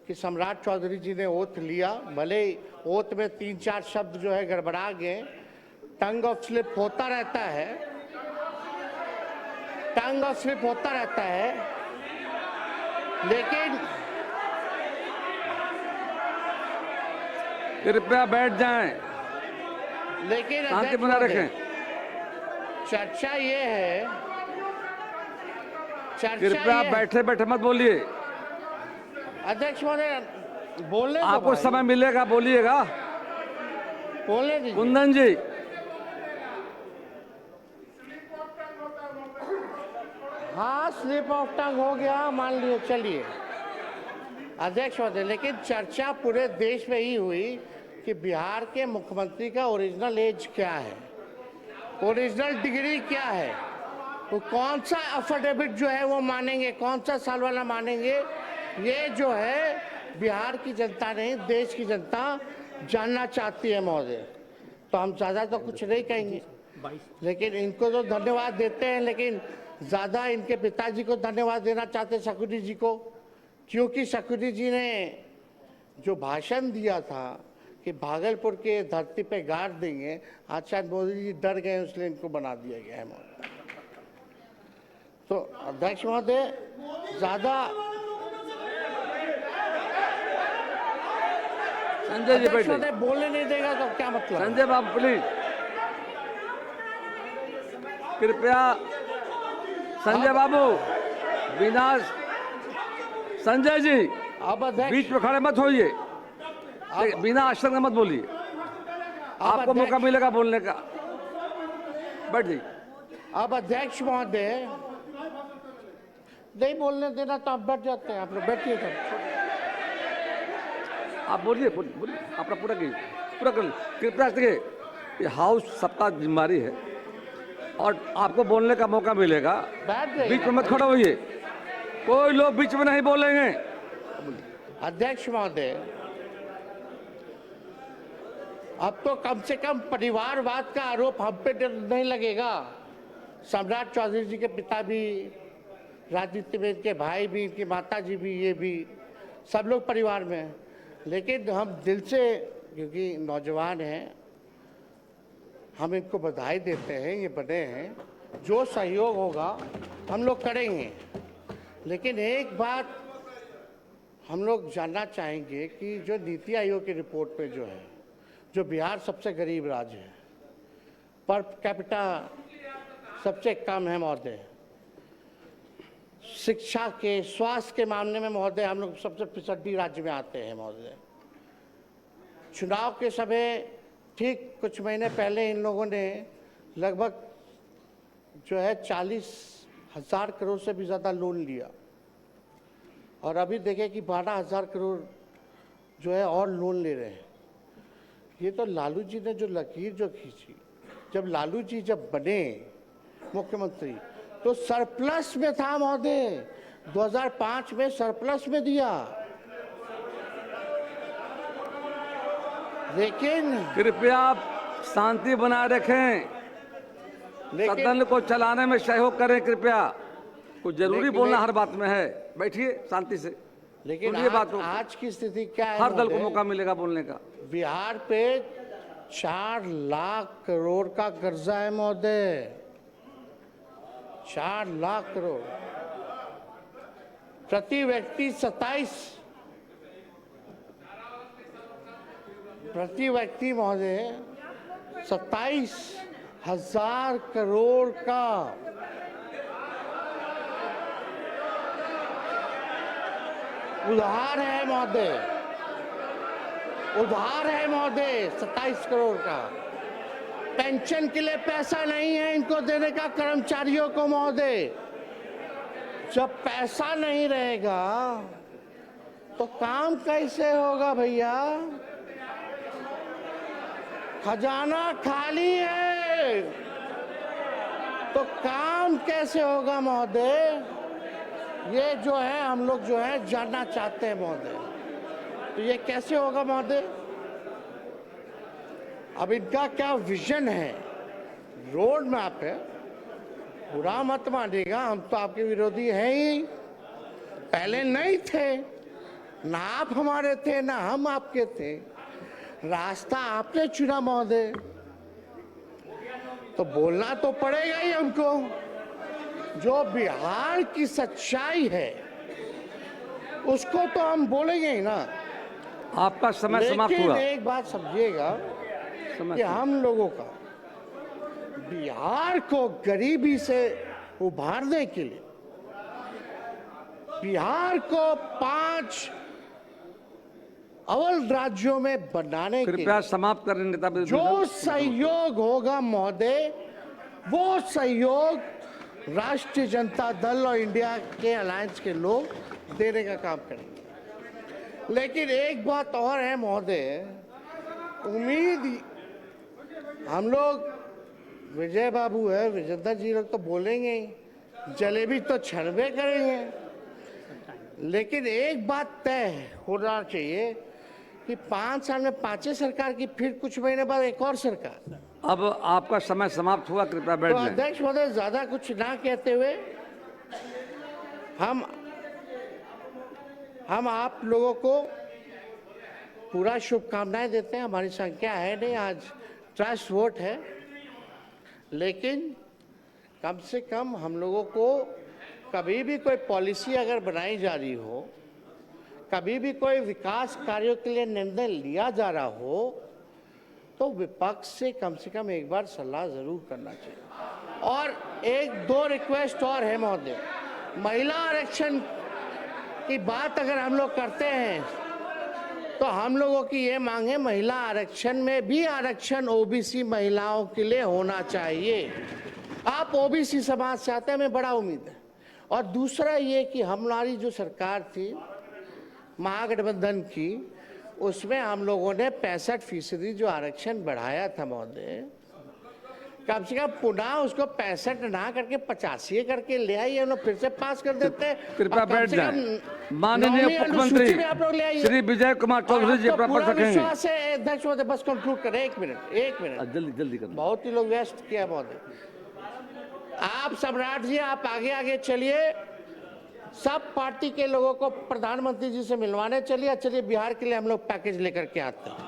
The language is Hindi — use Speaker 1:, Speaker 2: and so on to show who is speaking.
Speaker 1: कि सम्राट चौधरी जी ने ओथ लिया, भले ओथ में 3-4 शब्द जो है गड़बड़ा गए, टंग ऑफ स्लिप होता रहता है, टंग ऑफ स्लिप होता रहता है, लेकिन
Speaker 2: कृपया बैठ जाएं,
Speaker 1: लेकिन
Speaker 2: शांति बना रखें।
Speaker 1: चर्चा ये है,
Speaker 2: कृपया बैठे बैठे मत बोलिए।
Speaker 1: अध्यक्ष महोदय बोलने दो,
Speaker 2: आपको समय मिलेगा, बोलिएगा।
Speaker 1: बोलने दीजिए।
Speaker 2: कुंदन जी,
Speaker 1: हाँ स्लिप ऑफ टंग हो गया, मान लियो, चलिए अध्यक्ष महोदय। लेकिन चर्चा पूरे देश में ही हुई कि बिहार के मुख्यमंत्री का ओरिजिनल एज क्या है, ओरिजिनल डिग्री क्या है, वो कौन सा अफिडेविट जो है वो मानेंगे, कौन सा साल वाला मानेंगे, ये जो है बिहार की जनता नहीं, देश की जनता जानना चाहती है महोदय। तो हम ज़्यादा तो कुछ नहीं कहेंगे, लेकिन इनको तो धन्यवाद देते हैं, लेकिन ज़्यादा इनके पिताजी को धन्यवाद देना चाहते हैं, शकुनी जी को, क्योंकि शकुनी जी ने जो भाषण दिया था कि भागलपुर के धरती पे गाड़ देंगे, आज शायद मोदी जी डर गए, इसलिए इनको बना दिया गया है महोदय। तो अध्यक्ष महोदय ज़्यादा
Speaker 2: संजय जी बैठे,
Speaker 1: बोलने नहीं देगा तो क्या मतलब?
Speaker 2: संजय बाबू प्लीज, कृपया संजय बाबू, विनाश, संजय जी
Speaker 1: अब
Speaker 2: बीच में खड़े मत होइए, बिना आश्चर्य मत बोलिए, आपको मौका मिलेगा बोलने का। बैठ जाइए।
Speaker 1: अब अध्यक्ष महोदय नहीं बोलने देना तो आप बैठ जाते हैं, आप लोग बैठिए तब।
Speaker 2: आप बोलिए, बोलिए, अपना पूरा कीजिए, पूरा कर। कृपया देखिए, ये हाउस सबका जिम्मेदारी है और आपको बोलने का मौका मिलेगा, बीच में मत खड़े होइए, कोई लोग बीच में नहीं बोलेंगे।
Speaker 1: अध्यक्ष महोदय, अब तो कम से कम परिवारवाद का आरोप हम पे नहीं लगेगा। सम्राट चौधरी जी के पिता भी राजनीति में, इनके भाई भी, इनकी माता जी भी, ये भी सब लोग परिवार में हैं। लेकिन हम दिल से, क्योंकि नौजवान हैं, हम इनको बधाई देते हैं, ये बने हैं, जो सहयोग होगा हम लोग करेंगे। लेकिन एक बात हम लोग जानना चाहेंगे कि जो नीति आयोग की रिपोर्ट में जो है, जो बिहार सबसे गरीब राज्य है, पर कैपिटा सबसे कम है महोदय, शिक्षा के, स्वास्थ्य के मामले में महोदय हम लोग सबसे पिछड़ी राज्य में आते हैं महोदय। चुनाव के समय ठीक कुछ महीने पहले इन लोगों ने लगभग जो है 40,000 करोड़ से भी ज़्यादा लोन लिया, और अभी देखें कि 12,000 करोड़ जो है और लोन ले रहे हैं। ये तो लालू जी ने जो लकीर जो खींची, जब लालू जी जब बने मुख्यमंत्री तो सरप्लस में था महोदय, 2005 में सरप्लस में दिया। लेकिन
Speaker 2: कृपया आप शांति बनाए रखें, सदन को चलाने में सहयोग करें कृपया। कुछ जरूरी बोलना हर बात में है, बैठिए शांति से।
Speaker 1: लेकिन आज की स्थिति क्या है?
Speaker 2: हर दल को मौका मिलेगा बोलने का।
Speaker 1: बिहार पे 4 लाख करोड़ का कर्जा है महोदय, 4 लाख करोड़, प्रति व्यक्ति 27,000 करोड़ का उधार है महोदय, उधार है महोदय 27 करोड़ का। पेंशन के लिए पैसा नहीं है इनको देने का कर्मचारियों को महोदय। जब पैसा नहीं रहेगा तो काम कैसे होगा भैया? खजाना खाली है तो काम कैसे होगा महोदय? ये जो है हम लोग जो है जानना चाहते हैं महोदय, तो ये कैसे होगा महोदय? अब इनका क्या विजन है, रोड मैप है? बुरा मत मानिएगा, हम तो आपके विरोधी हैं ही, पहले नहीं थे, ना आप हमारे थे ना हम आपके थे, रास्ता आपने चुना महोदय, तो बोलना तो पड़ेगा ही हमको। जो बिहार की सच्चाई है उसको तो हम बोलेंगे ही ना।
Speaker 2: आपका समय समाप्त
Speaker 1: लेकिन
Speaker 2: हुआ।
Speaker 1: एक बात समझिएगा
Speaker 2: समय
Speaker 1: कि हम लोगों का बिहार को गरीबी से उभारने के लिए, बिहार को 5 अव्वल राज्यों में बनाने के
Speaker 2: कृपया
Speaker 1: लिए
Speaker 2: समाप्त करें नेता विरोधी
Speaker 1: जो
Speaker 2: दल।
Speaker 1: सहयोग होगा महोदय, वो सहयोग राष्ट्रीय जनता दल और इंडिया के अलायंस के लोग देने का काम करेंगे। लेकिन एक बात और है महोदय, उम्मीद हम लोग, विजय बाबू है, विजेंद्र जी लोग तो बोलेंगे ही, जलेबी तो छड़बे करेंगे, लेकिन एक बात तय होना चाहिए कि 5 साल में 5 सरकार की, फिर कुछ महीने बाद एक और सरकार।
Speaker 2: अब आपका समय समाप्त हुआ, कृपया बैठ
Speaker 1: तो
Speaker 2: जाएं।
Speaker 1: अध्यक्ष महोदय, ज्यादा कुछ ना कहते हुए हम आप लोगों को पूरा शुभकामनाएं देते हैं। हमारी संख्या है नहीं, आज ट्रस्ट वोट है, लेकिन कम से कम हम लोगों को कभी भी कोई पॉलिसी अगर बनाई जा रही हो, कभी भी कोई विकास कार्यों के लिए निर्णय लिया जा रहा हो, तो विपक्ष से कम एक बार सलाह जरूर करना चाहिए। और 1-2 रिक्वेस्ट और है महोदय, महिला आरक्षण की बात अगर हम लोग करते हैं तो हम लोगों की ये मांग है, महिला आरक्षण में भी आरक्षण ओबीसी महिलाओं के लिए होना चाहिए। आप ओबीसी समाज से आते हैं, हमें बड़ा उम्मीद है। और दूसरा ये कि हमारी जो सरकार थी महागठबंधन की, उसमें हम लोगों ने 65% जो आरक्षण बढ़ाया था महोदय, कम से कम पुनः उसको 65 ना करके 85 करके ले आइए, हम लोग फिर से पास कर देते हैं।
Speaker 2: कृपया बैठ जाएं। माननीय मुख्यमंत्री श्री विजय कुमार चौधरी जी अपना पद रखेंगे।
Speaker 1: विश्वास है अध्यक्ष महोदय, बस कंक्लूड करें, एक मिनट
Speaker 2: जल्दी करें।
Speaker 1: बहुत ही लोग व्यस्त किया महोदय। आप सम्राट जी, आप आगे चलिए, सब पार्टी के लोगों को प्रधानमंत्री जी से मिलवाने चलिए। बिहार के लिए हम लोग पैकेज लेकर के आते हैं।